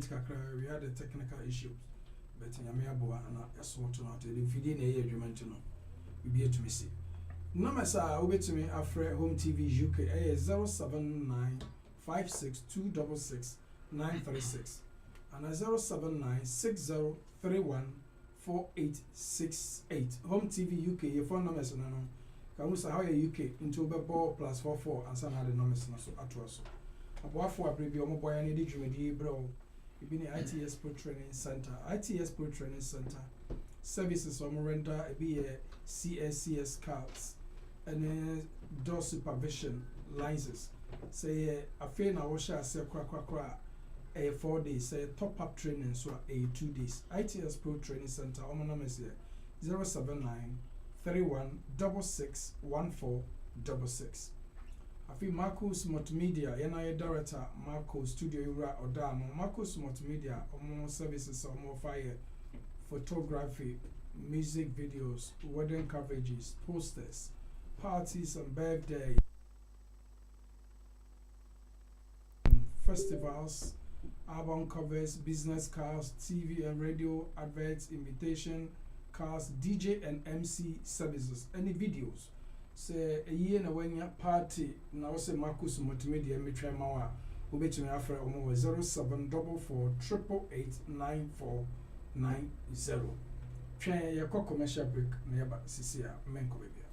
late kakra, we had a technical issue. But nyame aboa na sort out the video na e adwuma ntino we be to me see number sa obetumi afre home tv uk 07956266936 and 07960314868 home tv uk your phone numbers no ka wo sa how uk into be ball +44 and some other numbers no so ato so aboafo abrebi omoboya na di dwumadi bro ibi ni ITS Pro Training Center. ITS Pro Training Center services render ibi CSCS cards and door supervision licenses. Say afi na wo sha se kwa 4 days. Say top up training so 2 days. ITS Pro Training Center omo number is 079 31 66 1466. Afi Marcos Multimedia, NIA Director, Marcos Studio Ura Odamo, Marcos Multimedia, Omo Services, Omo Fire, Photography, Music Videos, Wedding Coverages, Posters, Parties and Birthday, Festivals, Album Covers, Business Cards, TV and Radio, Adverts, Invitation, Cards, DJ and MC Services, any videos. Say a year na wanya party na wose Marcus Multimedia me try ma wa obetumi afre omo 0744889490 twen ye commercial break na yaba sisi a menko bebia.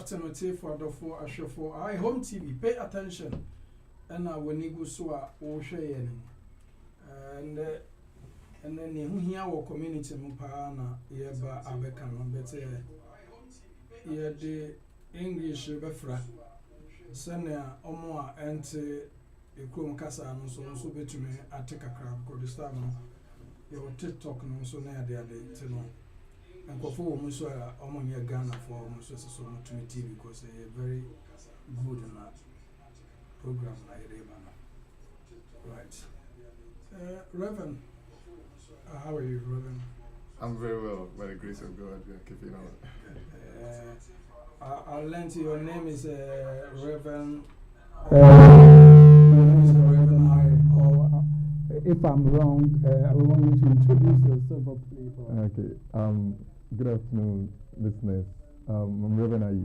Alternative for the for a show for I home TV. Pay attention. And when you go so or share and then you hear our community mupana yeba abeka no better yeah the English befra senia omo a ente ekrom kasa no so betumi ateka crab ko this time no your TikTok no so na ade ade no nkofo wo so a omo nya Ghana for omo so much TV because they very good in that program like right. Reverend, how are you, Reverend? I'm very well, by the grace of God. We are keeping on. I'll learn to your name is Reverend. Your name is Reverend I. Or if I'm wrong, I want you to introduce yourself, please. Okay. Good afternoon, listeners. I'm Reverend I.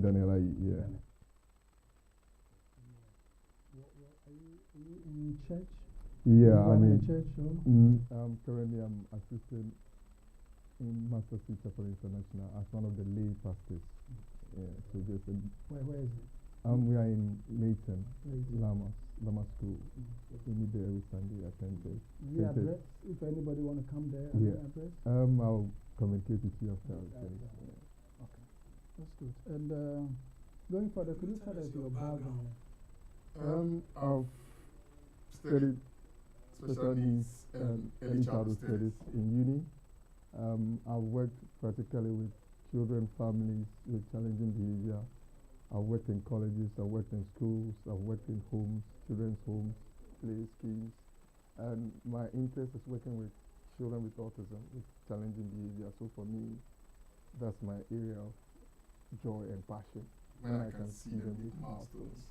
Daniel I. Yeah. Are you in church? Yeah, I'm in church. Currently, I'm assistant in Master Street Chapel International as one of the lay pastors. Yeah, so just where is it? We are in Leighton, Lama School. We meet there every Sunday at 10:30. The address, if anybody want to come there. Yeah. The address. I'll communicate with you after. Okay, that's good. And going further, could you tell us your background? I've studied special needs and early childhood studies in uni. I've worked practically with children, families with challenging behavior. I've worked in colleges, I've worked in schools, I've worked in homes, children's homes, play schemes. And my interest is working with children with autism, with challenging behavior. So for me, that's my area of joy and passion. When I can see them with milestones.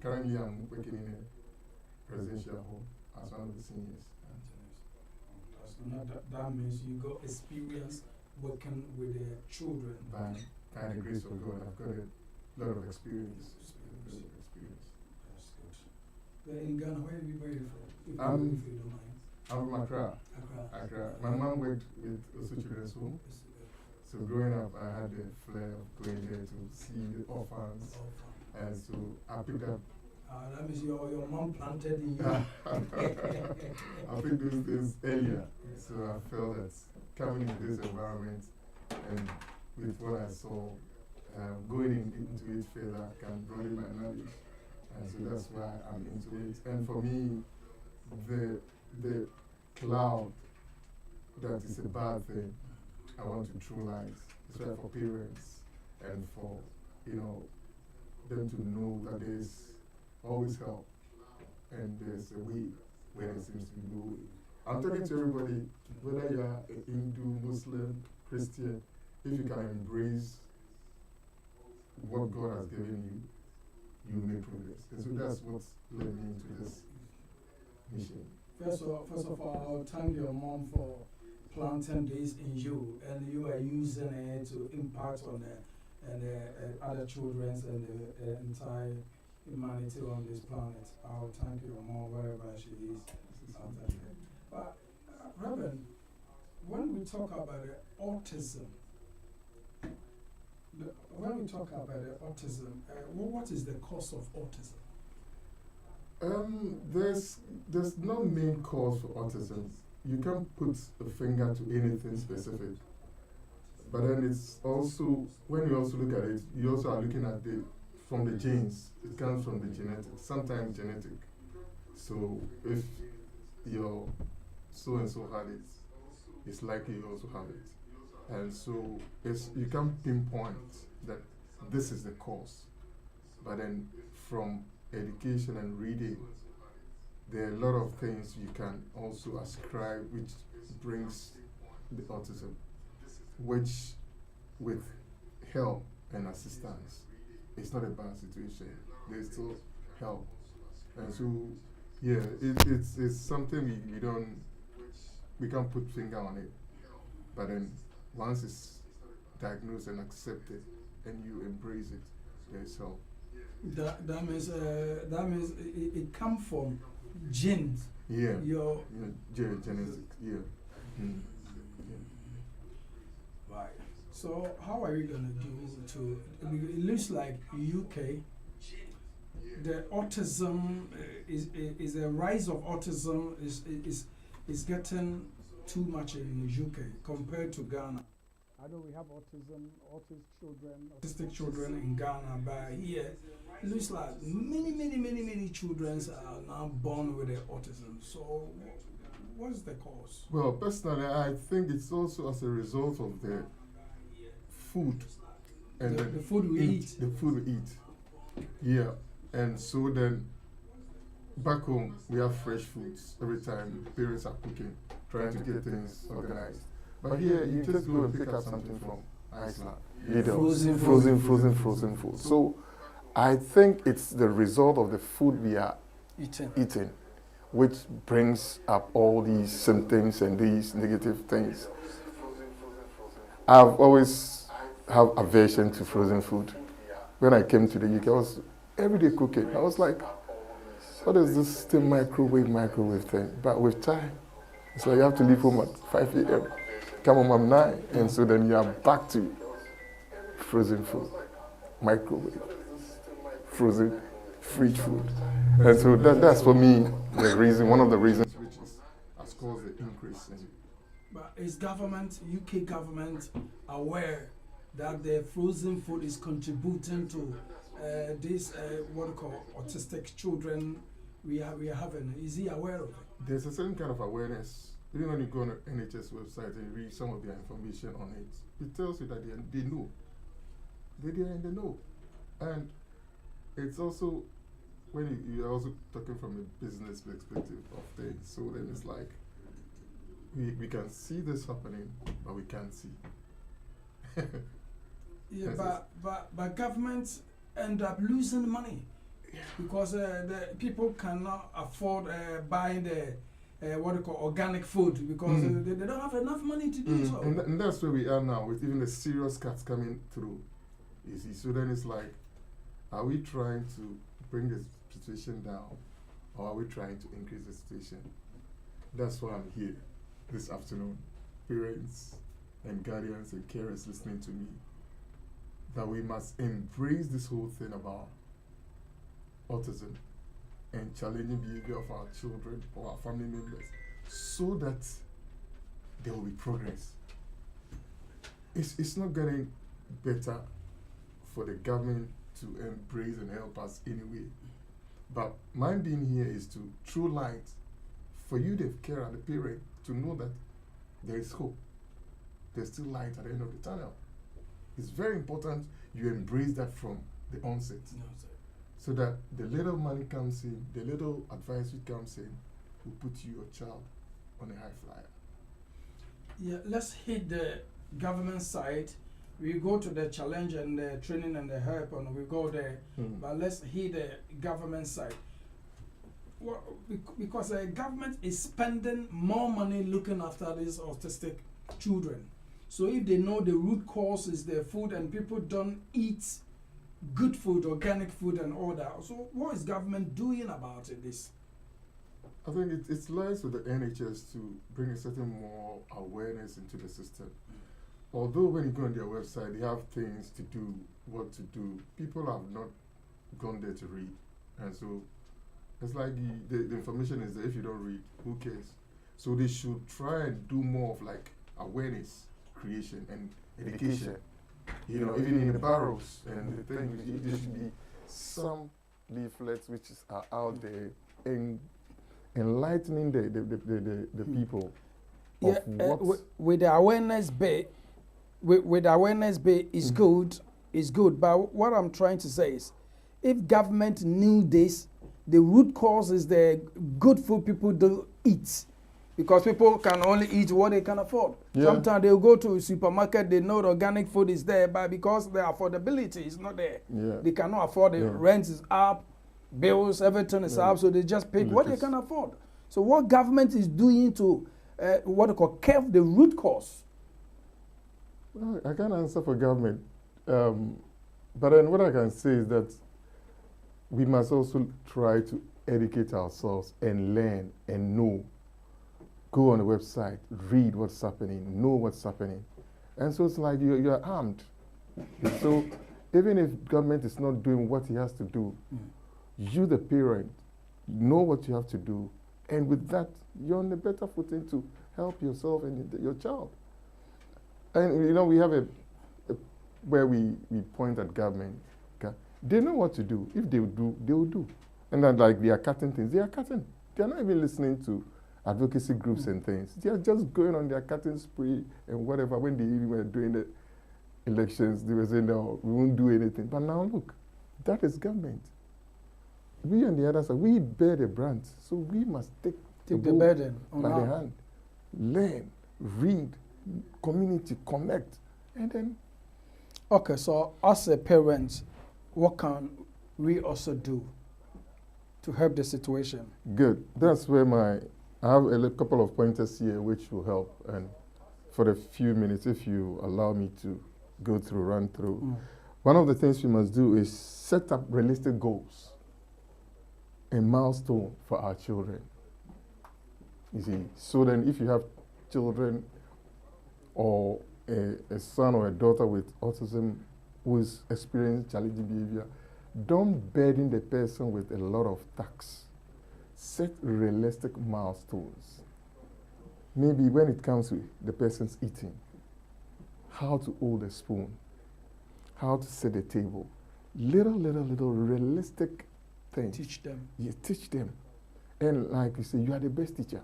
Currently I'm working in a residential home as one of the seniors. That means you got experience working with the children. By kind of grace of God, I've got a lot of experience. That's good. In Ghana, where are you from? If you don't mind. I'm from Accra. My mom worked with also children's home. So growing up, I had the flair of going there to see the orphans. And so I picked up. That means your mom planted in you. I picked those things earlier. So I felt that coming into this environment and with what I saw, going into it further, I can broaden my knowledge. And so that's why I'm into it. And for me, the cloud that is a bad thing, I want to neutralize, especially for parents and for, them to know that there's always help and there's a way where there seems to be no way. I'm talking to everybody, whether you are a Hindu, Muslim, Christian, if you can embrace what God has given you, you make progress. And so that's what's led me into this mission. First of all, I'll thank your mom for planting this in you, and you are using it to impact on other children and the entire humanity on this planet. I'll thank your mom wherever she is. But Reverend, when we talk about autism, what is the cause of autism? There's no main cause for autism. You can't put a finger to anything specific. But then it's also, when you also look at it, you also are looking at from the genes. It comes from the genetics, sometimes genetic. So if your so-and-so had it, it's likely you also have it. And so you can't pinpoint that this is the cause. But then from education and reading, there are a lot of things you can also ascribe which brings the autism, which with help and assistance, it's not a bad situation. There's still help. And so, yeah, it's something we can't put finger on it. But then once it's diagnosed and accepted and you embrace it, there's help. That means it comes from genes. Yeah. Genetic. Yeah. Right. So how are you gonna do to? It looks like UK, the autism is a rise of autism is getting too much in UK compared to Ghana. I know we have autistic children in Ghana, but here it looks like many children are now born with the autism. So what's the cause? Well, personally, I think it's also as a result of the food and The food we eat. The food we eat. Yeah. And so then back home we have fresh foods every time parents are cooking, trying to get things organized. But here you just go and pick up something from Iceland. Frozen food. So I think it's the result of the food we are eating which brings up all these symptoms and these negative things. I've always have aversion to frozen food. When I came to the UK, I was everyday cooking. I was like, what is this still microwave thing? But with time, it's like you have to leave home at 5 a.m., come home at 9, and so then you are back to frozen food, microwave, frozen, fridge food. And so that's for me the reason, one of the reasons which has caused the increase in. But is government, UK government, aware that the frozen food is contributing to this what we call autistic children we are having? Is he aware of it? There's a certain kind of awareness. Even when you go on the NHS website and read some of their information on it, it tells you that they know. They are in the know. And it's also, when you're also talking from a business perspective of things, so then it's like, we can see this happening, but we can't see. Yeah, but governments end up losing money because the people cannot afford buying the what they call organic food because they don't have enough money to do so. And that's where we are now with even the serious cuts coming through. You see, so then it's like, are we trying to bring the situation down, or are we trying to increase the situation? That's why I'm here this afternoon, parents and guardians and carers listening to me, that we must embrace this whole thing about autism and challenging behavior of our children or our family members so that there will be progress. It's not getting better for the government to embrace and help us anyway. But my being here is to throw light for you, the carer, the parent, to know that there is hope. There's still light at the end of the tunnel. It's very important you embrace that from the onset. No, so that the little money comes in, the little advice which comes in, will put you, your child, on a high flyer. Yeah, let's hit the government side. We go to the challenge and the training and the help, and we go there. But let's hit the government side. Well, because the government is spending more money looking after these autistic children. So if they know the root cause is their food and people don't eat good food, organic food and all that, so what is government doing about it? This? I think it lies with the NHS to bring a certain more awareness into the system. Although when you go on their website, they have things to do, what to do. People have not gone there to read. And so it's like the information is there. If you don't read, who cares? So they should try and do more of like awareness creation and education. You know, even in the barrows and the things, there should be some leaflets which are out there and enlightening the people. Yeah, with the awareness bit, with the awareness bit is good, But what I'm trying to say is, if government knew this, the root cause is the good food people don't eat. Because people can only eat what they can afford. Yeah. Sometimes they'll go to a supermarket, they know the organic food is there, but because the affordability is not there, they cannot afford it. Rent is up, bills, everything is up, so they just pick what they can afford. So what government is doing to, what they call, curb the root cause? Well, I can't answer for government. But then what I can say is that we must also try to educate ourselves and learn and know. Go on the website, read what's happening, know what's happening. And so it's like you're armed. So even if government is not doing what he has to do, you, the parent, know what you have to do. And with that, you're on a better footing to help yourself and your child. And we have a where we point at government. They know what to do. If they will do. And then like they are cutting things, they are cutting. They are not even listening to advocacy groups and things. They are just going on their cutting spree and whatever. When they even were doing the elections, they were saying, no, we won't do anything. But now look, that is government. We on the other side, we bear the brunt. So we must take the burden by the hand. Learn, read, community, connect, and then. Okay, so as a parent, what can we also do to help the situation? Good. That's where I have a couple of pointers here which will help. And for the few minutes, if you allow me to run through. One of the things we must do is set up realistic goals, a milestone for our children. You see, so then if you have children or a son or a daughter with autism who is experiencing challenging behavior, don't burden the person with a lot of tasks. Set realistic milestones. Maybe when it comes to the person's eating, how to hold a spoon, how to set a table. Little realistic things. Teach them. You teach them. And like you say, you are the best teacher.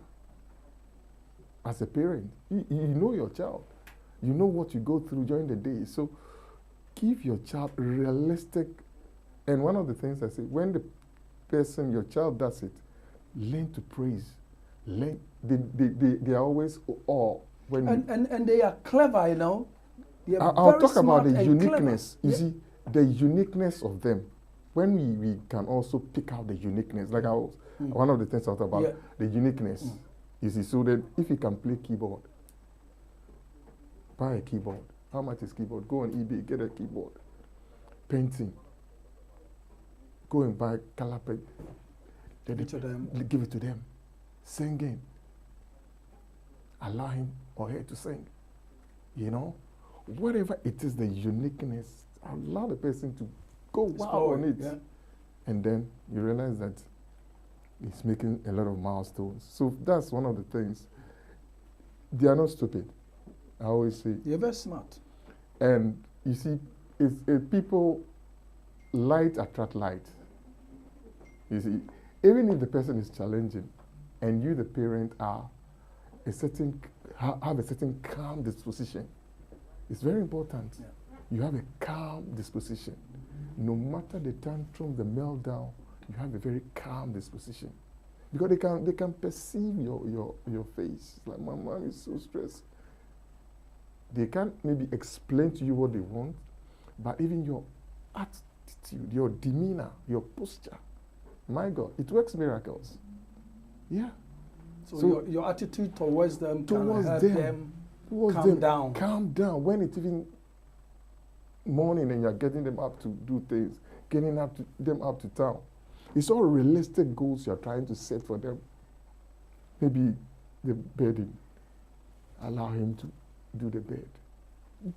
As a parent, you know your child. You know what you go through during the day. So give your child realistic. And one of the things I say, when your child does it, learn to praise. Learn. They are always when and they are clever, They are I'll talk smart about the and uniqueness. clever. You see, the uniqueness of them. When we can also pick out the uniqueness, like one of the things I talked about, the uniqueness. You see, so that if you can play keyboard, buy a keyboard. How much is keyboard? Go on eBay, get a keyboard. Painting. Go and buy color pen. Give it to them. Singing. Allow him or her to sing. Whatever it is, the uniqueness, allow the person to go wild on it. Yeah. And then you realize that it's making a lot of milestones. So that's one of the things. They are not stupid. I always say. They're very smart. And you see, if people, light attract light. You see, even if the person is challenging and you, the parent, have a certain calm disposition, it's very important. Yeah. You have a calm disposition. No matter the tantrum, the meltdown, you have a very calm disposition. Because they can perceive your face. Like, my mom is so stressed. They can't maybe explain to you what they want, but even your attitude, your demeanor, your posture, my God, it works miracles. Yeah. So your attitude towards them can help them calm down. Calm down. When it's even morning and you're getting them up to do things, getting them up to town. It's all realistic goals you're trying to set for them. Maybe the bedding. Allow him to do the bed.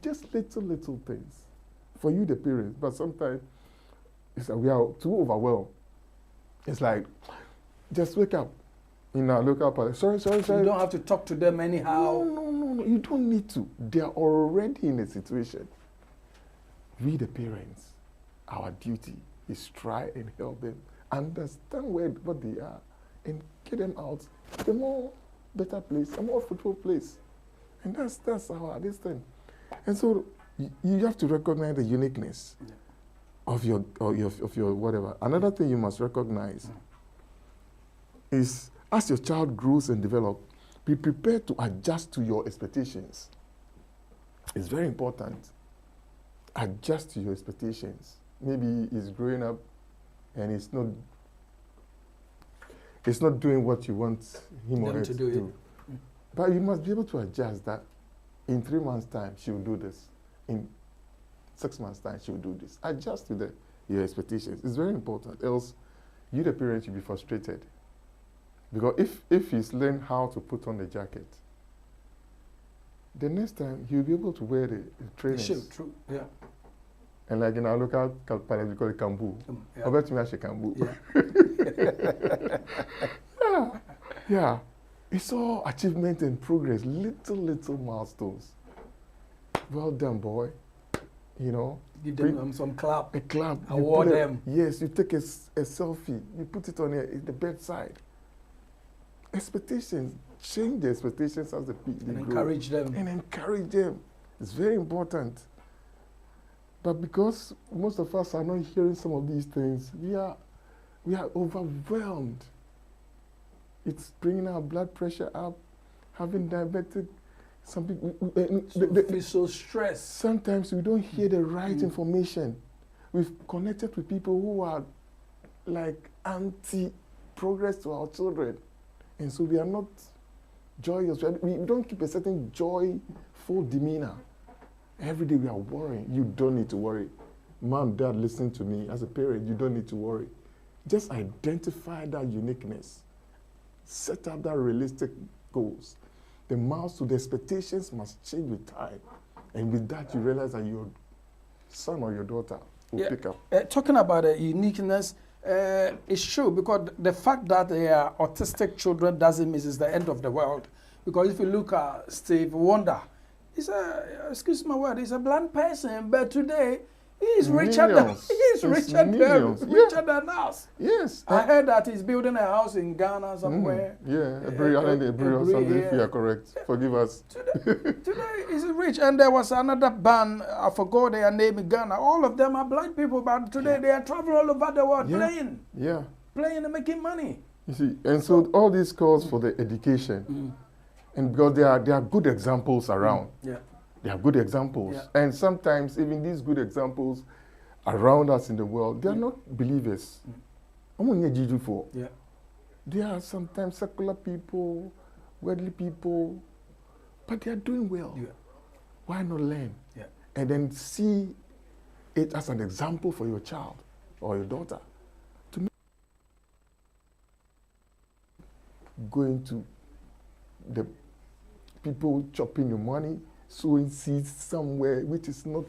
Just little things. For you, the parents. But sometimes it's like we are too overwhelmed. It's like, just wake up. In our local party. Sorry. You don't have to talk to them anyhow. No. You don't need to. They are already in a situation. We, the parents, our duty is try and help them understand what they are and get them out to a more better place, a more fruitful place. And that's our this thing. And so you have to recognize the uniqueness of your whatever. Another thing you must recognize is, as your child grows and develops, be prepared to adjust to your expectations. It's very important. Adjust to your expectations. Maybe he's growing up and it's not doing what you want him or her to do. But you must be able to adjust that. In 3 months' time, she will do this. In 6 months' time, she will do this. Adjust to your expectations. It's very important. Else, you, the parent, will be frustrated. Because if he's learned how to put on the jacket, the next time he'll be able to wear the trainers. Sure, true, yeah. And like in our local palace, we call it kambu. Yeah. I bet you actually kambu. Yeah. Yeah. It's all achievement and progress, little milestones. Well done, boy. You know. Give them some clap. A clap. Award them. Yes, you take a selfie. You put it on the bedside. Expectations. Change the expectations as they and encourage them. And encourage them. It's very important. But because most of us are not hearing some of these things, we are overwhelmed. It's bringing our blood pressure up, having diabetic. Some people feel so stressed. Sometimes we don't hear the right information. We've connected with people who are like anti-progress to our children, and so we are not joyous. We don't keep a certain joyful demeanor. Every day we are worrying. You don't need to worry. Mom, Dad, listen to me. As a parent, you don't need to worry. Just identify that uniqueness. Set up that realistic goals. The milestone, the expectations must change with time. And with that, you realize that your son or your daughter will pick up. Talking about the uniqueness, it's true, because the fact that they are autistic children doesn't mean it's the end of the world. Because if you look at Steve Wonder, he's excuse my word, he's a blind person, but today he's richer than us. Yes. I heard that he's building a house in Ghana somewhere. If you are correct. Forgive us. Today he's rich. And there was another band, I forgot their name in Ghana. All of them are blind people, but today they are traveling all over the world playing. Yeah. Playing and making money. You see, and so all these calls for the education. And because there are good examples around. Yeah. There are good examples. Yeah. And sometimes even these good examples around us in the world, they are not believers. Yeah. There are sometimes secular people, worldly people, but they are doing well. Yeah. Why not learn? Yeah. And then see it as an example for your child or your daughter. To going to the people chopping your money, sowing seeds somewhere, which is not.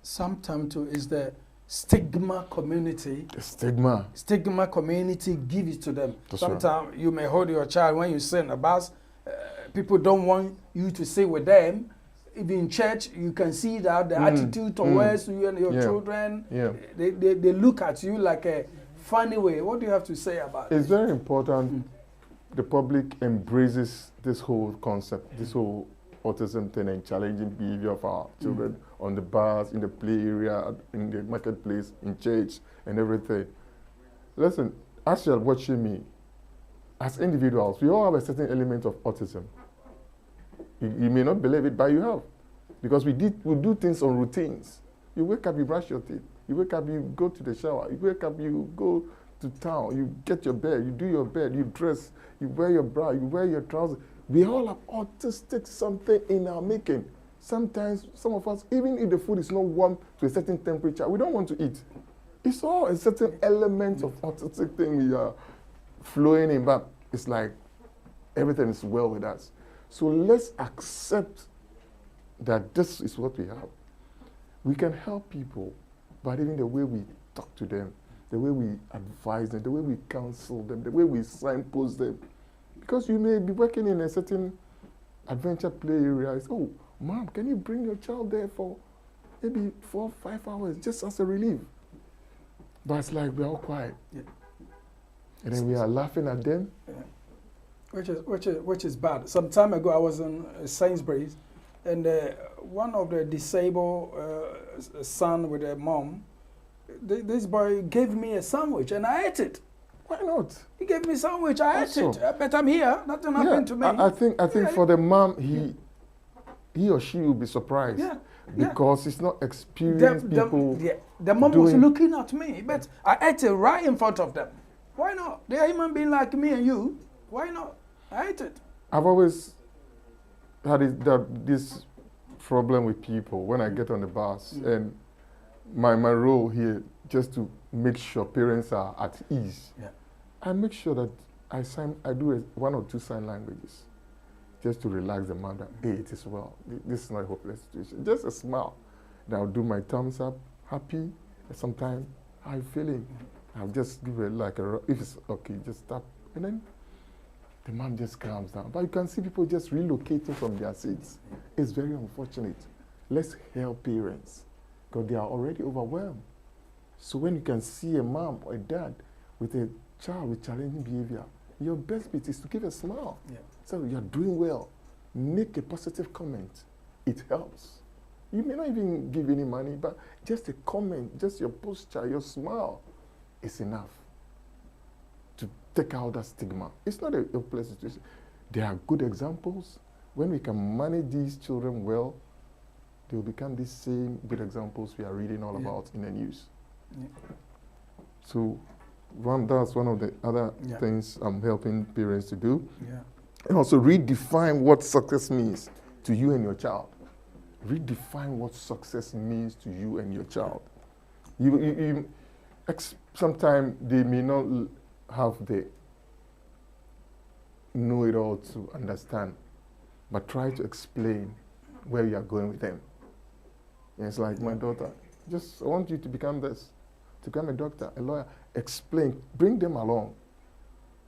Sometimes too is the stigma community. The stigma. Stigma community give it to them. Sometimes right. You may hold your child when you sit in a bus. People don't want you to sit with them. Even in church, you can see that the attitude towards you and your children. Yeah. They look at you like a funny way. What do you have to say about it? It's very important. The public embraces this whole concept, this whole autism thing and challenging behavior of our children on the bus, in the play area, in the marketplace, in church, and everything. Listen, as you're watching me, as individuals, we all have a certain element of autism. You may not believe it, but you have. Because we do things on routines. You wake up, you brush your teeth. You wake up, you go to the shower. You wake up, you go to town, you get your bed, you do your bed, you dress, you wear your bra, you wear your trousers. We all have autistic something in our making. Sometimes, some of us, even if the food is not warm to a certain temperature, we don't want to eat. It's all a certain element of autistic thing we are flowing in, but it's like everything is well with us. So let's accept that this is what we have. We can help people, but even the way we talk to them, the way we advise them, the way we counsel them, the way we signpost them. Because you may be working in a certain adventure play area. It's, oh, Mom, can you bring your child there for maybe 4 or 5 hours just as a relief? But it's like we're all quiet. Yeah. And then we are laughing at them. Yeah. Which is bad. Some time ago, I was in Sainsbury's, and one of the disabled son with a mom, this boy gave me a sandwich, and I ate it. Why not? He gave me a sandwich, I ate it. But I'm here, nothing happened to me. I think for the mom, he or she will be surprised. Yeah. Because it's not experienced people. The mom was looking at me, but I ate it right in front of them. Why not? They are human being like me and you. Why not? I ate it. I've always had this problem with people when I get on the bus, and my role here just to make sure parents are at ease. Yeah. I make sure that I do 1 or 2 sign languages. just to relax the mother. Hey, it is well. This is not a hopeless situation. Just a smile. Then I'll do my thumbs up, happy. Sometimes, how are you feeling? I'll just give it like if it's okay, just stop. And then the mom just calms down. But you can see people just relocating from their seats. It's very unfortunate. Let's help parents because they are already overwhelmed. So when you can see a mom or a dad with a child with challenging behavior, your best bet is to give a smile. Yeah. So you're doing well. Make a positive comment. It helps. You may not even give any money, but just a comment, just your posture, your smile is enough to take out that stigma. It's not a hopeless situation. There are good examples. When we can manage these children well, they will become these same good examples we are reading all about in the news. Yeah. So that's one of the other things I'm helping parents to do. Yeah. And also redefine what success means to you and your child. Redefine what success means to you and your child. Sometimes they may not have the know-it-all to understand, but try to explain where you are going with them. And it's like, my daughter, I want you to become this, to become a doctor, a lawyer. Explain, bring them along.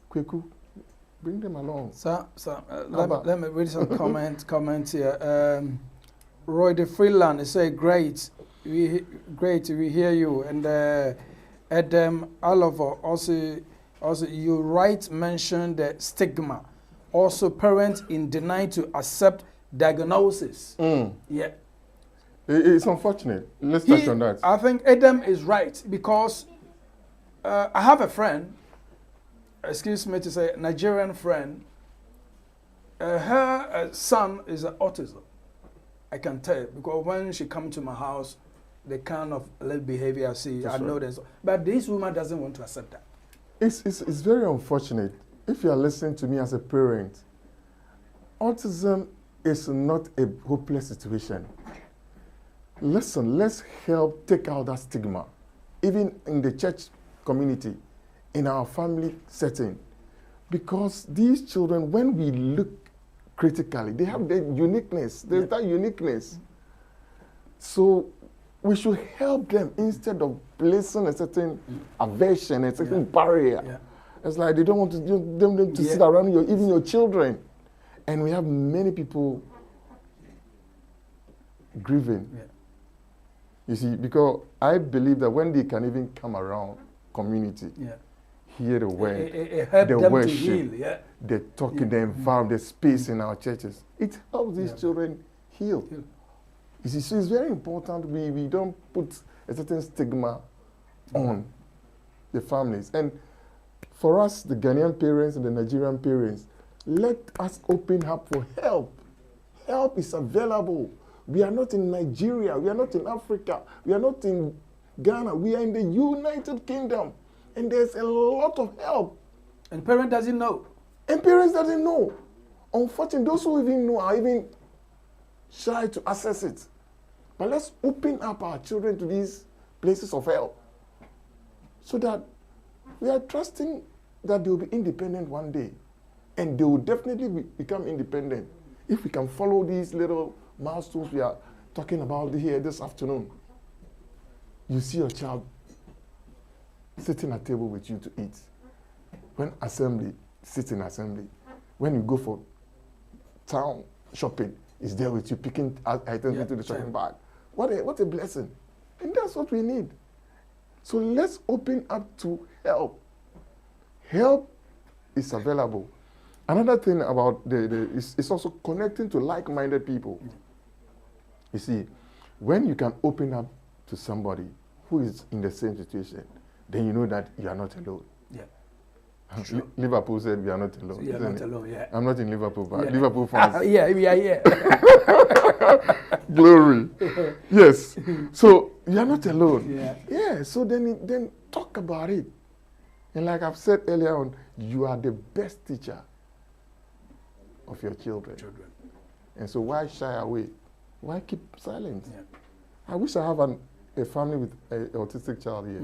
Kweku, bring them along. Let me read some comments here. Roy de Freeland is saying, great, we hear you. And Adam Oliver also you mentioned the stigma. Also parents in denial to accept diagnosis. Yeah. It's unfortunate. Let's touch on that. I think Adam is right because I have a friend, excuse me to say, Nigerian friend. Her son is an autism. I can tell because when she comes to my house, the kind of behavior I see, I know this. But this woman doesn't want to accept that. It's very unfortunate. If you are listening to me as a parent, autism is not a hopeless situation. Listen, let's help take out that stigma. Even in the church community, in our family setting. Because these children, when we look critically, they have their uniqueness. There's that uniqueness. So we should help them instead of placing a certain aversion, a certain barrier. Yeah. It's like they don't want them to sit around even your children. And we have many people grieving. Yeah. You see, because I believe that when they can even come around community, hear the word, the worship, the talking, the environment, the space in our churches, it helps these children heal. You see, so it's very important we don't put a certain stigma on the families. And for us, the Ghanaian parents and the Nigerian parents, let us open up for help. Help is available. We are not in Nigeria. We are not in Africa. We are not in Ghana. We are in the United Kingdom. And there's a lot of help. And parents doesn't know. And parents doesn't know. Unfortunately, those who even know are even shy to access it. But let's open up our children to these places of help. So that we are trusting that they will be independent one day. And they will definitely become independent if we can follow these little milestones we are talking about here this afternoon. You see your child sitting at table with you to eat. When assembly, sit in assembly. When you go for town shopping, is there with you picking items into the shopping bag. What a blessing. And that's what we need. So let's open up to help. Help is available. Another thing about it's also connecting to like-minded people. You see, when you can open up to somebody who is in the same situation, then you know that you are not alone. Yeah. Sure. Liverpool said we are not alone. So you are not alone, yeah. I'm not in Liverpool, but Liverpool fans. Yeah. Glory. Yes. So you are not alone. Yeah. So then talk about it. And like I've said earlier on, you are the best teacher of your children. And so why shy away? Why keep silent? Yeah. I wish I have a family with an autistic child here.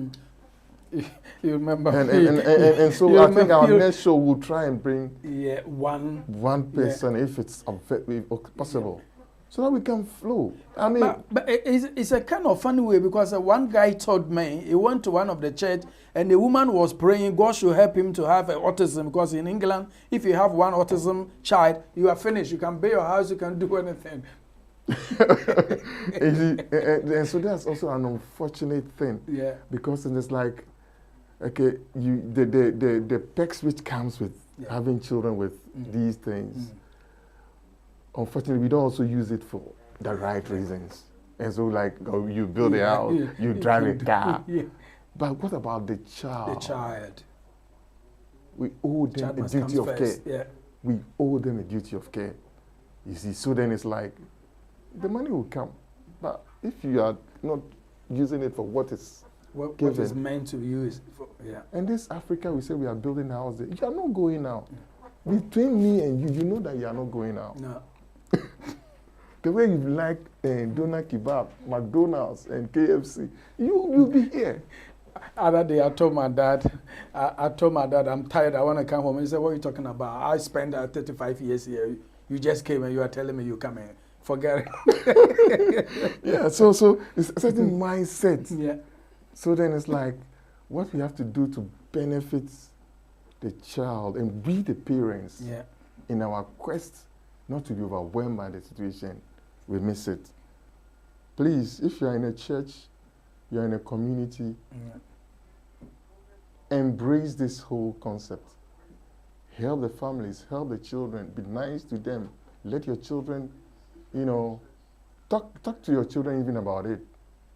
You remember? And so I think our next show will try and bring one person if it's possible, so that we can flow. I mean, but it's a kind of funny way, because one guy told me he went to one of the church and the woman was praying God should help him to have autism, because in England, if you have one autism child, you are finished. You can buy your house, you can do anything. and so that's also an unfortunate thing. Yeah. Because it's like, okay, the perks which comes with having children with these things, unfortunately, we don't also use it for the right reasons. And so, like, you build a house, you drive a car. But what about the child? The child. We owe them a duty of care. Yeah. We owe them a duty of care. You see, so then it's like, the money will come. But if you are not using it for what is what is meant to be used for, And this Africa, we say we are building houses. You are not going out. Between me and you know that you are not going out. No. The way you like doner kebab, McDonald's, and KFC, you'll be here. Other day, I told my dad, I'm tired, I want to come home. He said, what are you talking about? I spent 35 years here. You just came and you are telling me you come here. Forget it. Yeah, so it's a certain mindset. Yeah. So then it's like, what we have to do to benefit the child and we the parents in our quest not to be overwhelmed by the situation, we miss it. Please, if you're in a church, you're in a community, embrace this whole concept. Help the families, help the children, be nice to them. Let your children, talk to your children even about it.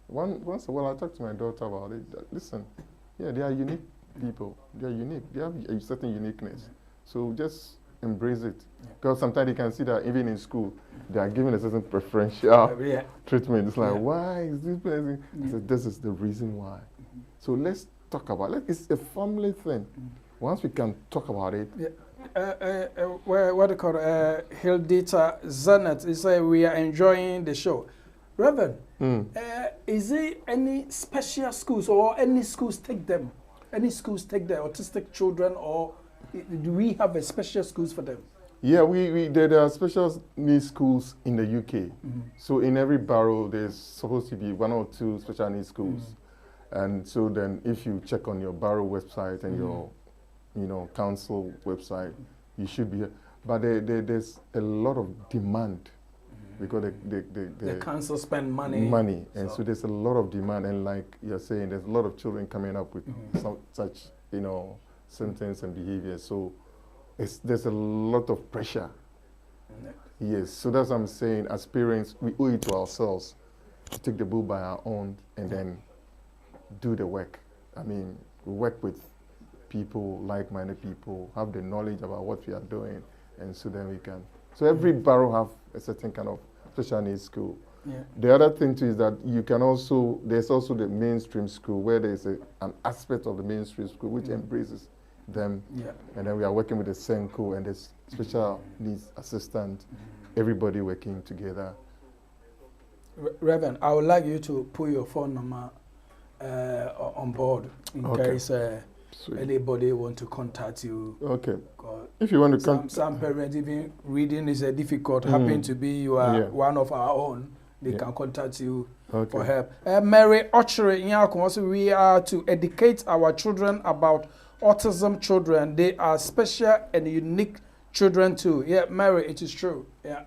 Once in a while, I talk to my daughter about it. Listen, they are unique people. They are unique. They have a certain uniqueness. So just embrace it. Because sometimes you can see that even in school, they are given a certain preferential treatment. It's like, why is this person? I said, this is the reason why. So let's talk about it. It's a family thing. Once we can talk about it. What do you call it? Hildita Zanet is we are enjoying the show. Reverend, is there any special schools or any schools take them? Any schools take the autistic children, or do we have a special schools for them? Yeah, there are special needs schools in the UK. So in every borough, there's supposed to be 1 or 2 special needs schools. And so then if you check on your borough website and your council website, you should be here. But there's a lot of demand because the council spend money. And so there's a lot of demand, and like you're saying, there's a lot of children coming up with such symptoms and behaviors. So there's a lot of pressure. Yes, so that's what I'm saying. As parents, we owe it to ourselves to take the bull by our own and then do the work. I mean, we work with people, like-minded people, have the knowledge about what we are doing, and so then we can. So every borough have a certain kind of special needs school. The other thing too is that you can also, there's also the mainstream school where there's an aspect of the mainstream school which embraces them. And then we are working with the Senko and the special needs assistant, everybody working together. Reverend, I would like you to put your phone number on board in case anybody want to contact you. Okay. If you want to contact some parents, even reading is difficult. Happen to be you are one of our own, they can contact you for help. Mary Ochre, we are to educate our children about autism children. They are special and unique children too. Yeah, Mary, it is true. Yeah.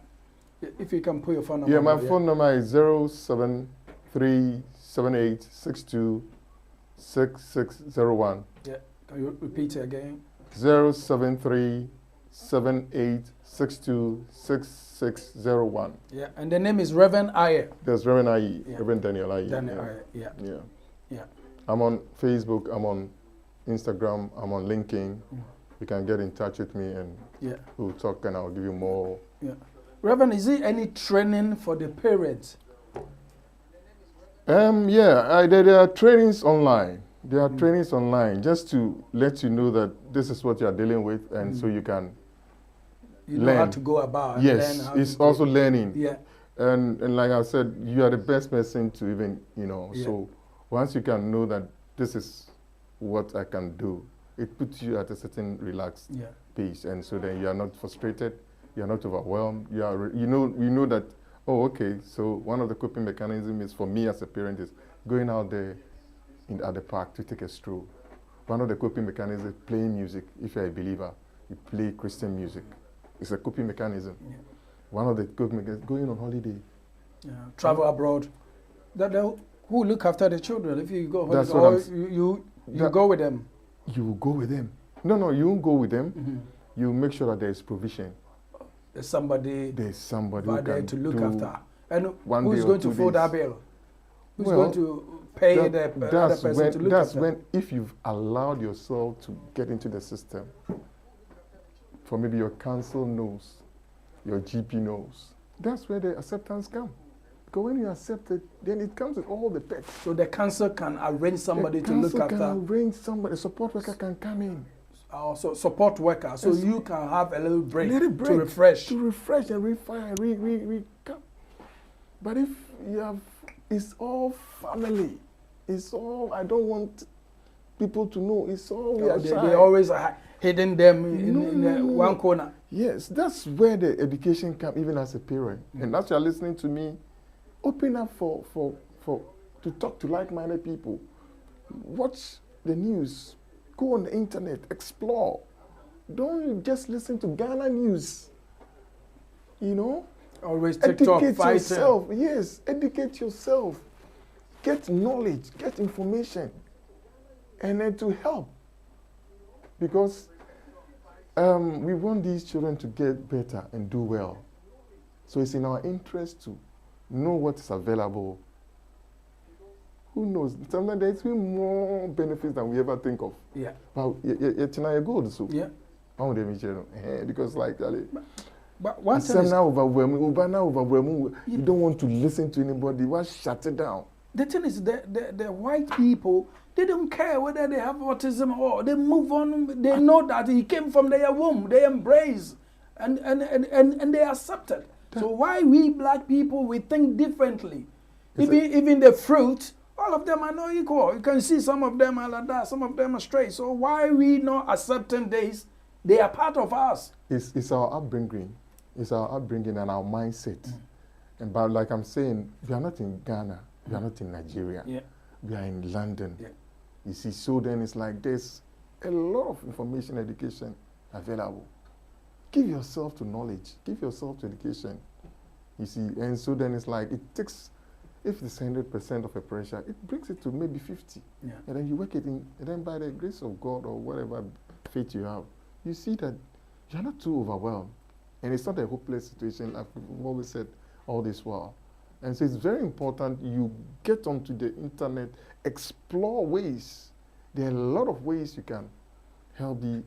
If you can put your phone number. Yeah, my phone number is 07378626601. Yeah. Can you repeat it again? 07378626601. Yeah, and the name is Reverend Aye. There's Reverend Aye, Reverend Daniel Aye. Daniel Aye, yeah. I'm on Facebook, I'm on Instagram, I'm on LinkedIn. You can get in touch with me and we'll talk and I'll give you more. Yeah. Reverend, is there any training for the parents? There are trainings online. There are trainings online just to let you know that this is what you are dealing with, and so you can learn. Know how to go about. Yes, it's also learning. Yeah. And like I said, you are the best person to even, so once you can know that this is what I can do. It puts you at a certain relaxed pace, and so then you are not frustrated, you are not overwhelmed. You know that. Oh, okay. So one of the coping mechanisms is for me as a parent is going out there at the park to take a stroll. One of the coping mechanisms is playing music. If you're a believer, you play Christian music. It's a coping mechanism. Yeah. One of the coping mechanisms, going on holiday. Yeah. Travel abroad. Who look after the children if you go holiday? That's what you go with them? You will go with them. No, you won't go with them. Mm-hmm. You make sure that there is provision. There's somebody who can to look after. And who's going to fold that bill? Who's going to pay the other person to look after? That's when, if you've allowed yourself to get into the system, for maybe your council knows, your GP knows, that's where the acceptance comes. Because when you accept it, then it comes with all the perks. So the council can arrange somebody to look after? The council can arrange somebody, a support worker can come in. So support worker, so you can have a little break to refresh. To refresh and refire, come. But if you have, it's all family. It's all, I don't want people to know. It's all we are they always are hidden them in one corner. Yes, that's where the education comes, even as a parent. And as you're listening to me, open up to talk to like-minded people. Watch the news. Go on the internet, explore. Don't just listen to Ghana news. You know? Always TikTok educate yourself. Yes, educate yourself. Get knowledge, get information. And then to help. Because we want these children to get better and do well. So it's in our interest to know what is available. Who knows? Sometimes there's been more benefits than we ever think of. Yeah. But it's not a good. So yeah. Because like but one thing is, you don't want to listen to anybody. Why shut it down? The thing is, the white people, they don't care whether they have autism or they move on. They know that he came from their womb. They embrace and they accept it. So why we black people, we think differently? Even the fruit, all of them are not equal. You can see some of them are like that, some of them are straight. So why we not accepting this? They are part of us. It's our upbringing. It's our upbringing and our mindset. And but like I'm saying, we are not in Ghana. We are not in Nigeria. Yeah. We are in London. Yeah. You see, so then it's like there's a lot of information, education available. Give yourself to knowledge. Give yourself to education. You see, and so then it's like it takes, if it's 100% of a pressure, it brings it to maybe 50. Yeah. And then you work it in, and then by the grace of God or whatever faith you have, you see that you're not too overwhelmed. And it's not a hopeless situation, like we've always said all this while. And so it's very important you get onto the internet, explore ways. There are a lot of ways you can help the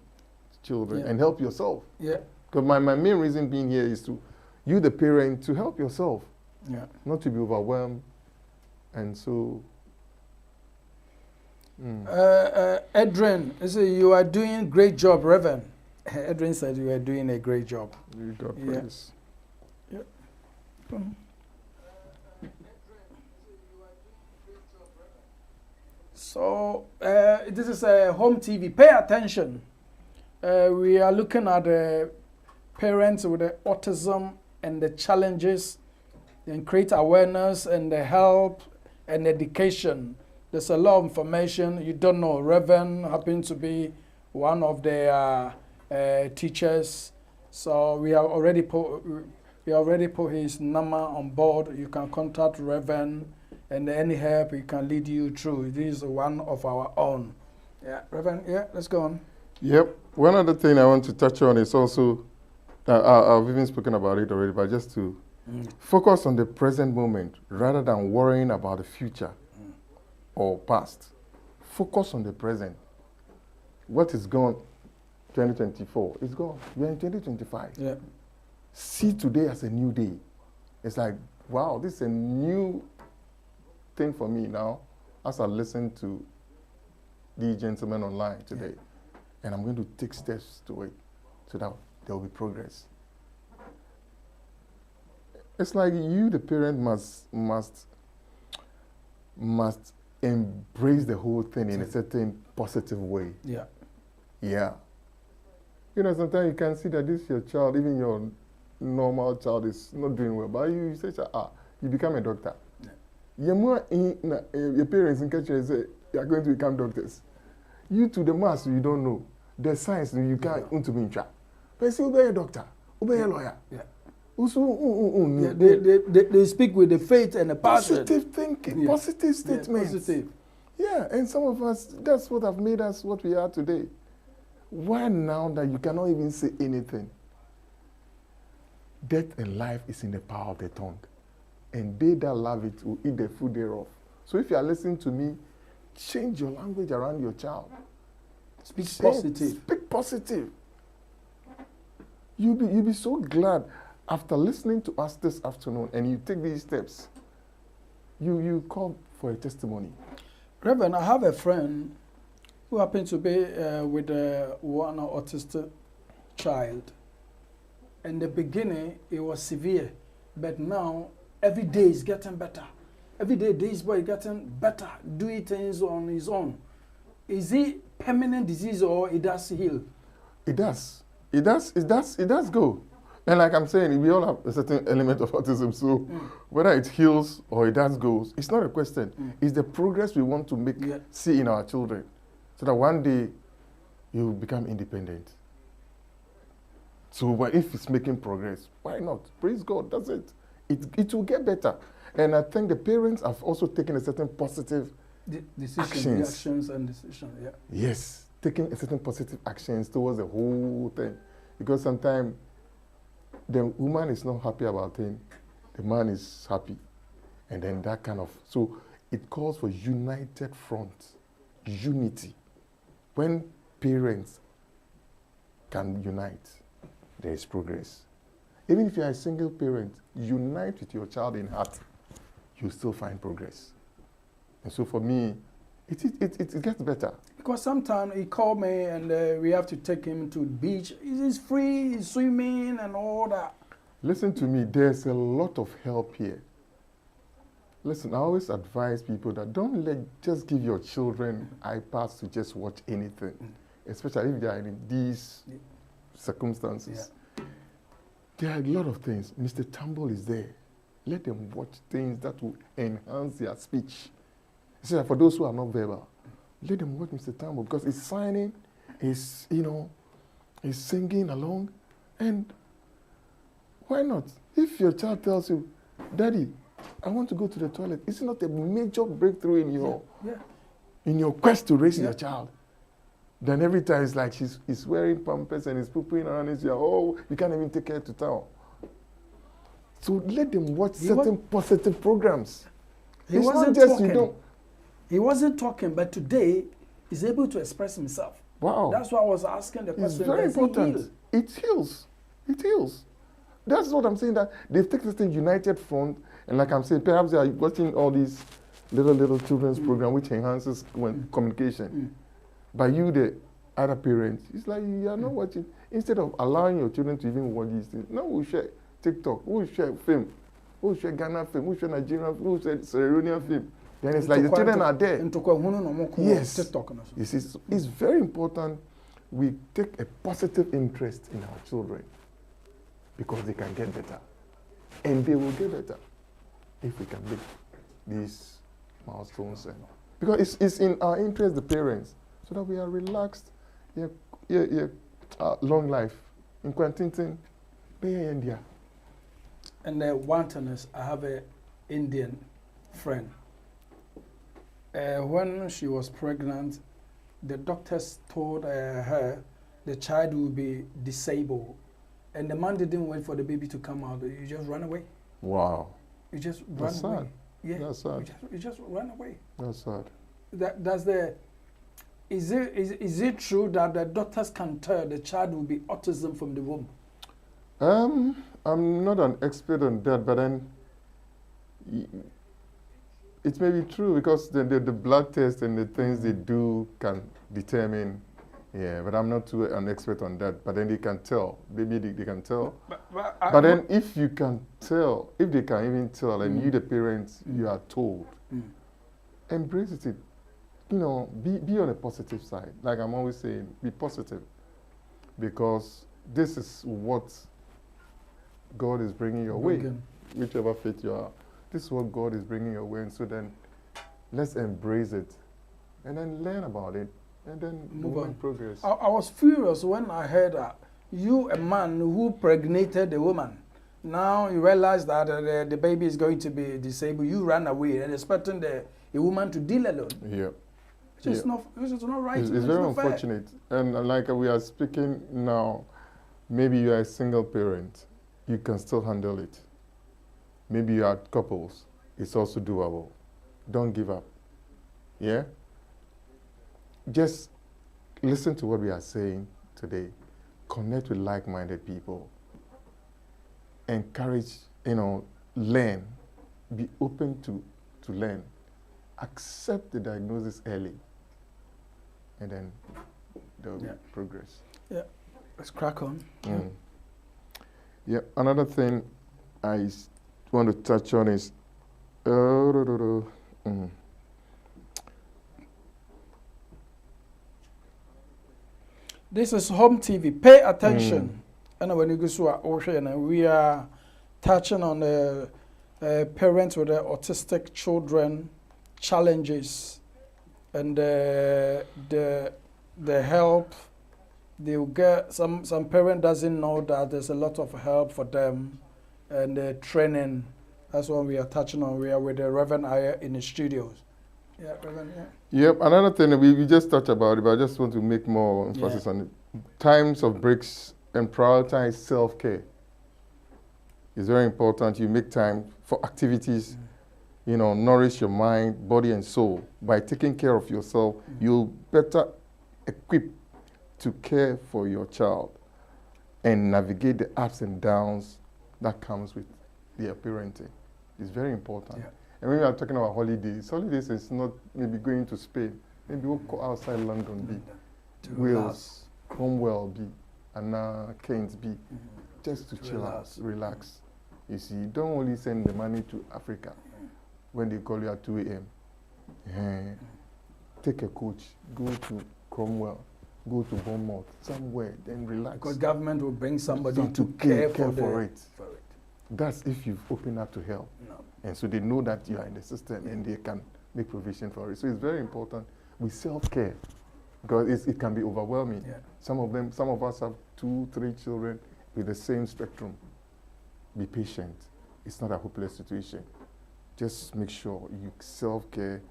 children and help yourself. Yeah. Because my main reason being here is to, you the parent, to help yourself. Yeah. Not to be overwhelmed. And so... Edrin, you are doing a great job, Reverend. Edrin said you are doing a great job. You got praise. Yeah. So, this is a home TV. Pay attention. We are looking at parents with the autism and the challenges, and create awareness and the help and education. There's a lot of information you don't know. Reverend happens to be one of the teachers, so we have already put his number on board. You can contact Reverend, and any help he can lead you through. This is one of our own. Yeah, Reverend. Yeah, let's go on. Yep. One other thing I want to touch on is also, I've even spoken about it already, but just to focus on the present moment rather than worrying about the future or past. Focus on the present. What is gone, 2024, is gone. We're in 2025. Yeah. See today as a new day. It's like, wow, this is a new thing for me now as I listen to these gentlemen online today. And I'm going to take steps to it so that there will be progress. It's like you, the parent, must embrace the whole thing in a certain positive way. Yeah. Yeah. You know, sometimes you can see that this your child, even your normal child, is not doing well. But you say, you become a doctor. Your parents in culture say you are going to become doctors. You to the mass, you don't know. The science, you can't to be in charge. But say, obey a doctor, obey a lawyer. Yeah. They speak with the faith and the passion. Positive thinking, positive statements. Positive. Yeah, and some of us, that's what have made us what we are today. Why now that you cannot even say anything? Death and life is in the power of the tongue. And they that love it will eat the fruit thereof. So if you are listening to me, change your language around your child. Speak positive. Speak positive. You'll be so glad after listening to us this afternoon and you take these steps. You call for a testimony. Reverend, I have a friend who happened to be with one autistic child. In the beginning, it was severe, but now every day is getting better. Every day, this boy is getting better, doing things on his own. Is it permanent disease or it does heal? It does. It does go. And like I'm saying, we all have a certain element of autism, so whether it heals or it does goes, it's not a question. It's the progress we want to make, see in our children, so that one day you become independent. So but if it's making progress, why not? Praise God, that's it. It will get better. And I think the parents have also taken a certain positive actions and decisions. Yeah. Yes, taking a certain positive actions towards the whole thing. Because sometimes the woman is not happy about things, the man is happy. And then that kind of, so it calls for united front, unity. When parents can unite, there is progress. Even if you are a single parent, unite with your child in heart, you still find progress. And so for me, it gets better. Because sometimes he called me and we have to take him to the beach. He's free, he's swimming and all that. Listen to me, there's a lot of help here. Listen, I always advise people that just give your children iPads to just watch anything, especially if they are in these circumstances. Yeah. There are a lot of things. Mr. Tumble is there. Let them watch things that will enhance their speech. So for those who are not verbal, let them watch Mr. Tumble because he's signing, he's singing along, and why not? If your child tells you, Daddy, I want to go to the toilet, it's not a major breakthrough in your quest to raise your child. Then every time it's like he's wearing pampers and he's pooping around his ear. Oh, you can't even take her to town. So let them watch certain positive programs. He wasn't talking, but today he's able to express himself. Wow. That's why I was asking the question. It's very important. It heals. It heals. That's what I'm saying, that they've taken this united front, and like I'm saying, perhaps they are watching all these little children's program which enhances communication. But you, the other parents, it's like you are not watching. Instead of allowing your children to even watch these things, now we'll share TikTok, we'll share film, we'll share Ghana film, we'll share Nigerian film, we'll share Sierra Leonean film. Then it's like the children are there. Yes. It's very important we take a positive interest in our children because they can get better. And they will get better if we can make these milestones. Because it's in our interest, the parents, so that we are relaxed, long life. In Quentin, India. And one thing is, I have an Indian friend. When she was pregnant, the doctors told her the child will be disabled. And the man didn't wait for the baby to come out. You just run away. Wow. You just run away. Sad. Yeah. That's sad. You just run away. That's sad. Is it true that the doctors can tell the child will be autism from the womb? I'm not an expert on that, but then it may be true because the blood test and the things they do can determine. Yeah, but I'm not an expert on that. But then they can tell. Maybe they can tell. But then if you can tell, if they can even tell, and you, the parents, you are told, embrace it. You know, be on the positive side. Like I'm always saying, be positive, because this is what God is bringing your way, whichever faith you are. This is what God is bringing your way, and so then let's embrace it, and then learn about it, and then move on. Progress. I was furious when I heard that you, a man who pregnated a woman, now you realize that the baby is going to be disabled. You ran away and expecting a woman to deal alone. Yeah. It's not right. It's very unfortunate. And like we are speaking now, maybe you are a single parent. You can still handle it. Maybe you are couples. It's also doable. Don't give up. Yeah? Just listen to what we are saying today. Connect with like-minded people. Encourage, learn. Be open to learn. Accept the diagnosis early. And then there will be progress. Yeah. Let's crack on. Yeah. Another thing I want to touch on is This is Home TV. Pay attention. And when you go to our ocean, we are touching on parents with autistic children, challenges, and the help they will get. Some parent doesn't know that there's a lot of help for them, and the training. That's what we are touching on. We are with the Reverend Aya in the studios. Yeah, Reverend. Yeah. Yep. Another thing we just touched about it, but I just want to make more emphasis on it. Times of breaks and prioritize self-care. It's very important. You make time for activities. Nourish your mind, body, and soul. By taking care of yourself, you'll better equip to care for your child and navigate the ups and downs that comes with their parenting. It's very important. Yeah. And when we are talking about holidays is not maybe going to Spain. Maybe we'll go outside London, Wales, Cromwell, and Kent, just to chill out, relax. You see, don't only send the money to Africa when they call you at 2 a.m. Take a coach, go to Cromwell, go to Bournemouth, somewhere, then relax. Because government will bring somebody to care for it. That's if you've opened up to help. No. And so they know that you are in the system and they can make provision for it. So it's very important with self-care, because it can be overwhelming. Yeah. Some of us have 2, 3 children with the same spectrum. Be patient. It's not a hopeless situation. Just make sure you self-care,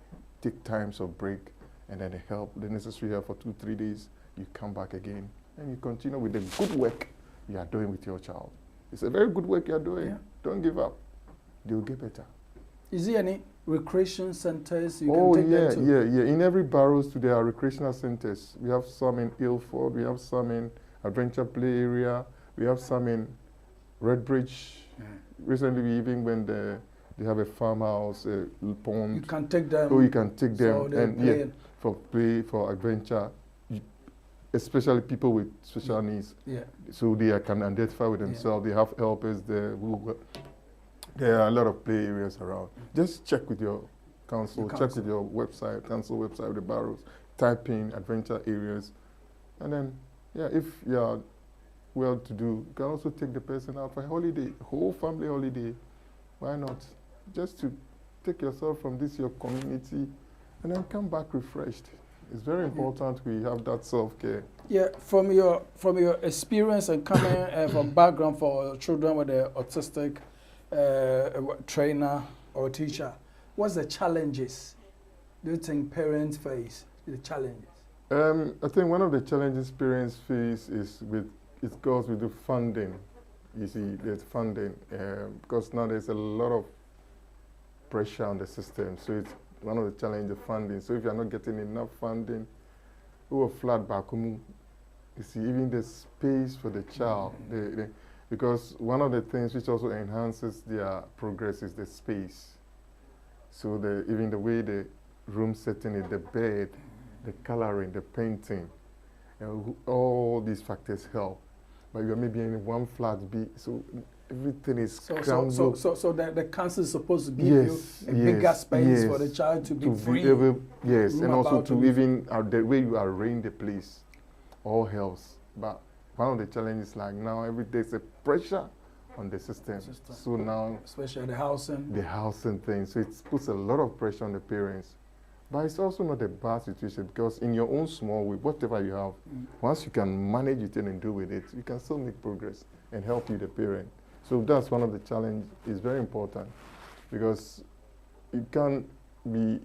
take times of break, and then the necessary help for 2, 3 days. You come back again, and you continue with the good work you are doing with your child. It's a very good work you are doing. Yeah. Don't give up. They will get better. Is there any recreation centers you can take them to? Yeah. In every barrows today are recreational centers. We have some in Ilford. We have some in Adventure Play Area. We have some in Redbridge. Recently, we even went there. They have a farmhouse, a pond. You can take them. Oh, you can take them. So and for play, for adventure, especially people with special needs. Yeah. So they can identify with themselves. They have helpers there. There are a lot of play areas around. Just check with your council, check with your website, council website, the barrows. Type in adventure areas. And then, if you are well-to-do, you can also take the person out for a holiday, whole family holiday. Why not? Just to take yourself from your community and then come back refreshed. It's very important we have that self-care. Yeah, from your experience and coming from background for children with an autistic trainer or teacher, what's the challenges do you think parents face? The challenges? I think one of the challenges parents face goes with the funding. You see, there's funding because now there's a lot of pressure on the system. So it's one of the challenges, funding. So if you're not getting enough funding, who are flat back, you see, even the space for the child, because one of the things which also enhances their progress is the space. So even the way the room setting is, the bed, the coloring, the painting, all these factors help. But you're maybe in one flat B, so everything is So the council is supposed to give you a bigger space for the child to be free. Yes, and also to even the way you arrange the place, all helps. But one of the challenges, like now, every day is a pressure on the system. So now, especially the housing thing. So it puts a lot of pressure on the parents. But it's also not a bad situation, because in your own small way, whatever you have, once you can manage it and do with it, you can still make progress and help you, the parent. So that's one of the challenges. It's very important, because you can't be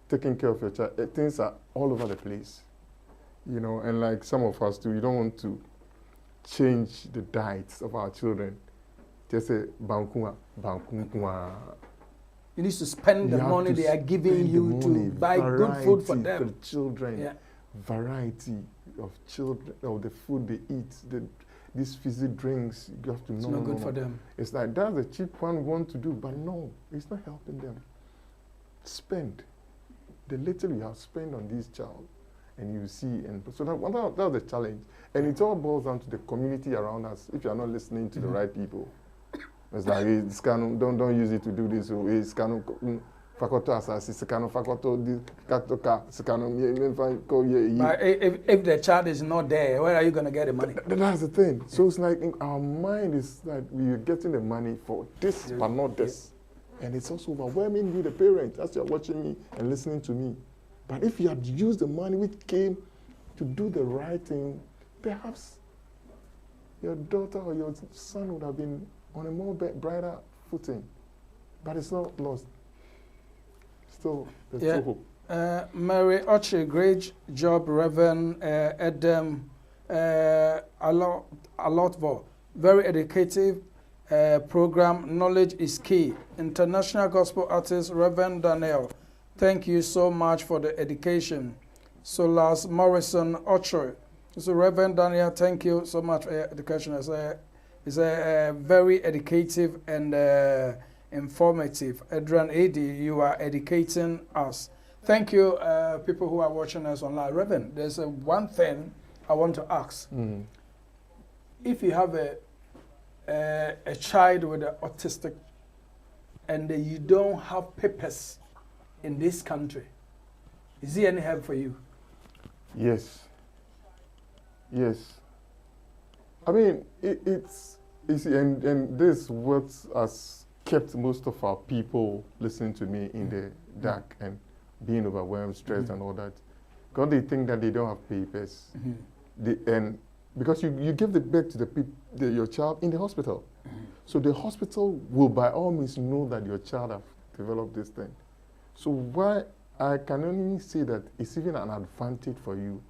taking care of your child. Things are all over the place, you know, and like some of us too, you don't want to change the diets of our children. Just say, bankuma. You need to spend the money they are giving you to buy good food for them. For the children, variety of children, of the food they eat, these fizzy drinks, you have to know. It's not good for them. It's like, that's the cheap one we want to do, but no, it's not helping them. Spend. The little you have spent on this child, and you see, and so that's the challenge. And it all boils down to the community around us. If you're not listening to the right people, it's like, don't use it to do this. It's kind of faculty assassin. It's kind of faculty. But if the child is not there, where are you going to get the money? That's the thing. So it's like in our mind is that we are getting the money for this, but not this. And it's also overwhelming you, the parent, as you're watching me and listening to me. But if you had used the money which came to do the right thing, perhaps your daughter or your son would have been on a more brighter footing. But it's not lost. Still, there's still hope. Mary Ochi, great job, Reverend Adam Alotvo. Very educative program. Knowledge is key. International gospel artist, Reverend Daniel. Thank you so much for the education. Solas Morrison Ochoy. So Reverend Daniel, thank you so much for your education. It's a very educative and informative. Adrian Adi, you are educating us. Thank you, people who are watching us online. Reverend, there's one thing I want to ask. If you have a child with an autistic and you don't have papers in this country, is there any help for you? Yes. Yes. I mean, it's easy, and this is what has kept most of our people listening to me in the dark and being overwhelmed, stressed, and all that. Because they think that they don't have papers. And because you give the back to your child in the hospital. So the hospital will by all means know that your child have developed this thing. So why I can only say that it's even an advantage for you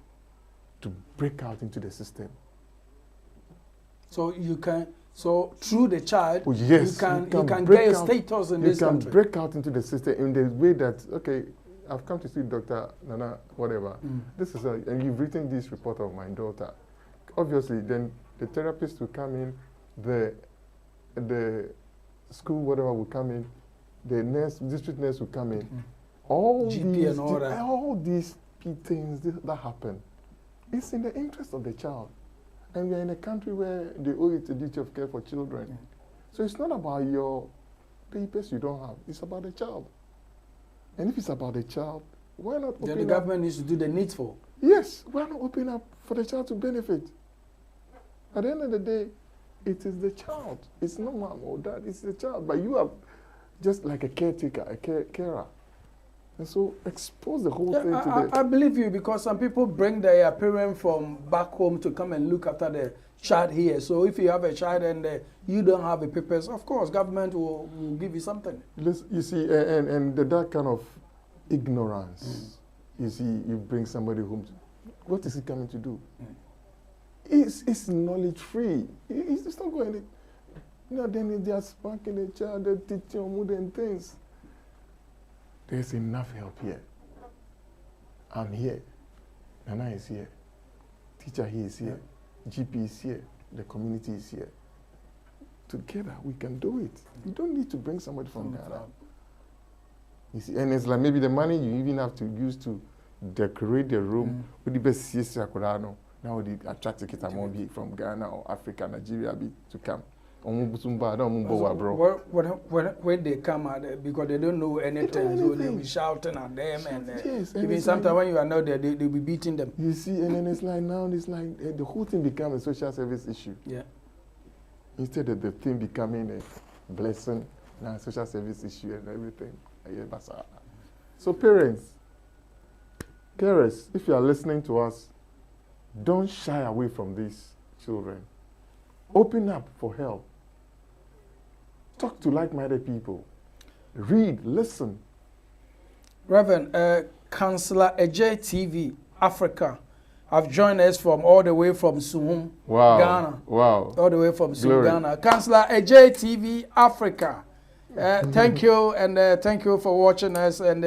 to break out into the system. So you can, so through the child, yes, you can get a status in this country. You can break out into the system in the way that, okay, I've come to see Dr. Nana, whatever. This is and you've written this report of my daughter. Obviously, then the therapist will come in, the school, whatever, will come in, the nurse, district nurse will come in. All these things that happen, it's in the interest of the child. And we are in a country where they owe it a duty of care for children. So it's not about your papers you don't have. It's about the child. And if it's about the child, why not open up? Then the government needs to do the needful. Yes, why not open up for the child to benefit? At the end of the day, it is the child. It's not mom or dad, it's the child. But you are just like a caretaker, a carer. And so expose the whole thing to I believe you, because some people bring their parent from back home to come and look after the child here. So if you have a child and you don't have the papers, of course, government will give you something. You see, and that kind of ignorance, you see, you bring somebody home, what is he coming to do? It's knowledge free. It's not going to, then they are spanking the child, they're teaching mood and things. There's enough help here. I'm here. Nana is here. Teacher here is here. GP is here. The community is here. Together, we can do it. You don't need to bring somebody from Ghana. You see, and it's like maybe the money you even have to use to decorate the room with the best now they attract the kids from Ghana or Africa, Nigeria to come. When they come out, because they don't know anything, so they'll be shouting at them, and yes, even sometimes when you are not there, they'll be beating them. You see, and then it's like now, the whole thing becomes a social service issue. Yeah. Instead of the thing becoming a blessing, now a social service issue and everything. So parents, carers, if you are listening to us, don't shy away from these children. Open up for help. Talk to like-minded people. Read, listen. Reverend, Councillor Ejay TV, Africa, have joined us from all the way from Suhum, Ghana. Wow. All the way from Suhum, Ghana. Councillor Ejay TV, Africa. Thank you, and thank you for watching us, and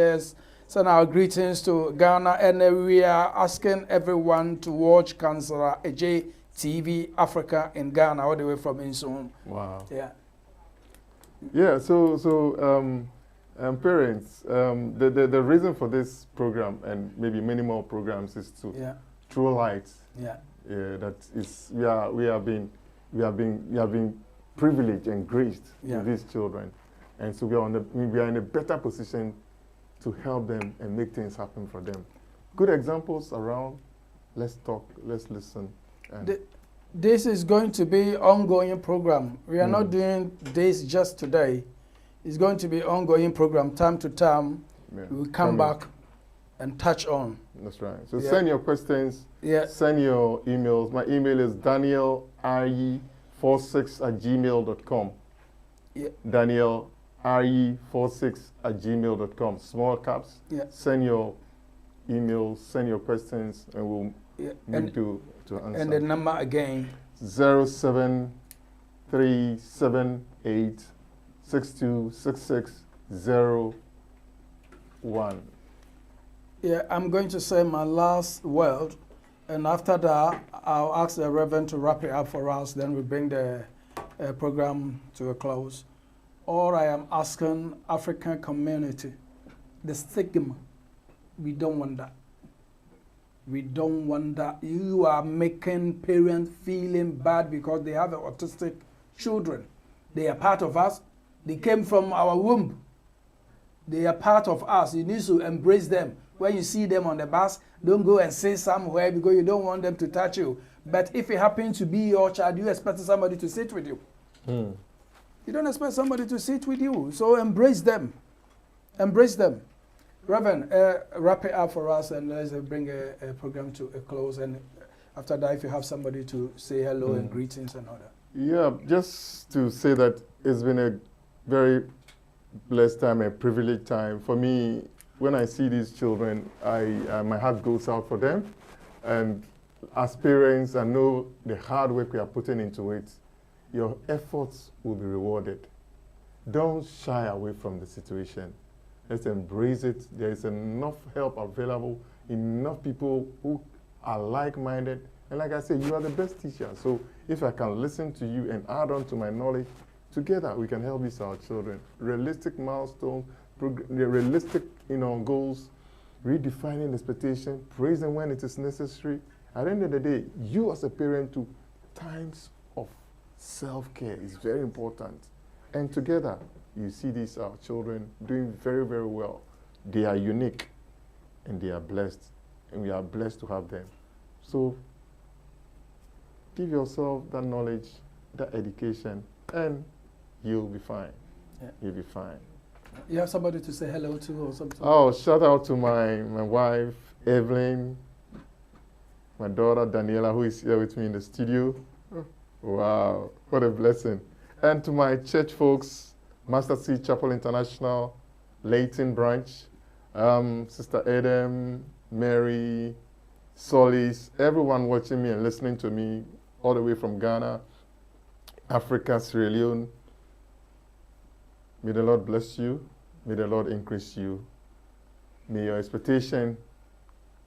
send our greetings to Ghana, and we are asking everyone to watch Councillor Ejay TV Africa in Ghana, all the way from Suhum. Wow. Yeah. Yeah, so parents, the reason for this program and maybe many more programs is to throw light. Yeah. That is we have been privileged and graced with these children, and so we are in a better position to help them and make things happen for them. Good examples around. Let's talk. Let's listen. This is going to be ongoing program. We are not doing this just today. It's going to be ongoing program. Time to time, we'll come back and touch on. That's right. So send your questions. Yeah. Send your emails. My email is danielre46@gmail.com. Yeah. danielre46@gmail.com. Small caps. Yeah. Send your emails. Send your questions, and we'll need to answer. And the number again. 07378626601. Yeah, I'm going to say my last word, and after that, I'll ask the Reverend to wrap it up for us. Then we bring the program to a close. All I am asking African community, the stigma, we don't want that. We don't want that. You are making parents feeling bad because they have autistic children. They are part of us. They came from our womb. They are part of us. You need to embrace them. When you see them on the bus, don't go and sit somewhere because you don't want them to touch you. But if it happens to be your child, you expect somebody to sit with you. You don't expect somebody to sit with you. So embrace them. Embrace them. Reverend, wrap it up for us, and let's bring a program to a close. And after that, if you have somebody to say hello and greetings and all that. Yeah, just to say that it's been a very blessed time, a privileged time. For me, when I see these children, my heart goes out for them. And as parents, I know the hard work we are putting into it. Your efforts will be rewarded. Don't shy away from the situation. Let's embrace it. There is enough help available, enough people who are like-minded. And like I said, you are the best teacher. So if I can listen to you and add on to my knowledge, together we can help these our children. Realistic milestones, realistic goals, redefining expectation, praising when it is necessary. At the end of the day, you as a parent too, times of self-care is very important. And together, you see these our children doing very, very well. They are unique and they are blessed, and we are blessed to have them. So give yourself that knowledge, that education, and you'll be fine. Yeah. You'll be fine. You have somebody to say hello to or something? Oh, shout out to my wife, Evelyn, my daughter, Daniela, who is here with me in the studio. Wow, what a blessing. And to my church folks, Master C Chapel International, Leighton Branch, Sister Adam, Mary, Solis, everyone watching me and listening to me all the way from Ghana, Africa, Sierra Leone. May the Lord bless you. May the Lord increase you. May your expectation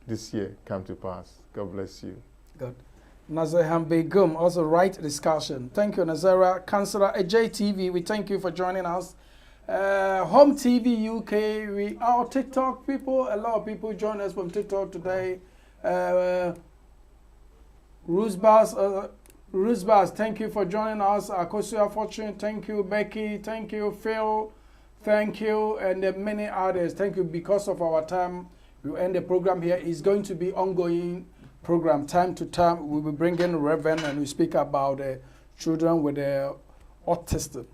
this year come to pass. God bless you. Good. Nazarhan Begum, also right discussion. Thank you, Nazara. Councillor Ejay TV, we thank you for joining us. Home TV UK, we are TikTok people. A lot of people join us from TikTok today. Roosebars, Rusbas, thank you for joining us. Akosia Fortune, thank you. Becky, thank you. Phil, thank you. And many others, thank you. Because of our time, we end the program here. It's going to be ongoing program. Time to time, we will bring in Reverend and we speak about children with autism,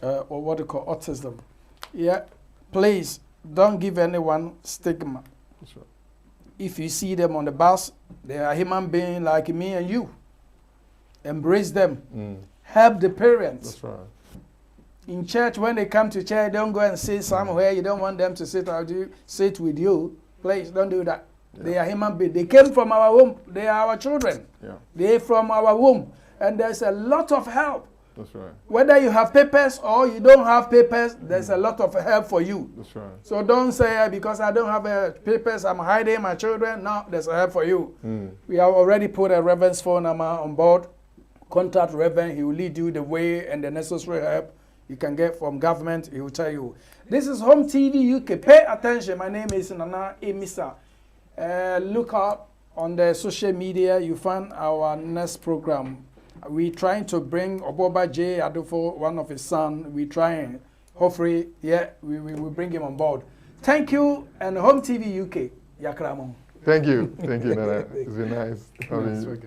or what they call autism. Yeah, please don't give anyone stigma. That's right. If you see them on the bus, they are human beings like me and you. Embrace them. Help the parents. That's right. In church, when they come to church, don't go and sit somewhere. You don't want them to sit with you. Please don't do that. Yeah. They are human beings. They came from our womb. They are our children. Yeah. They are from our womb. And there's a lot of help. That's right. Whether you have papers or you don't have papers, there's a lot of help for you. That's right. So don't say, because I don't have papers, I'm hiding my children. No, there's help for you. We have already put a Reverend's phone number on board. Contact Reverend. He will lead you the way and the necessary help you can get from government. He will tell you. This is Home TV UK. Pay attention. My name is Nana Emisa. Look up on the social media. You find our next program. We're trying to bring Oboba J. Adolfo, one of his sons. We're trying. Hopefully, yeah, we will bring him on board. Thank you, and Home TV UK. Yakramon. Thank you. Thank you, Nana. It's been nice having you.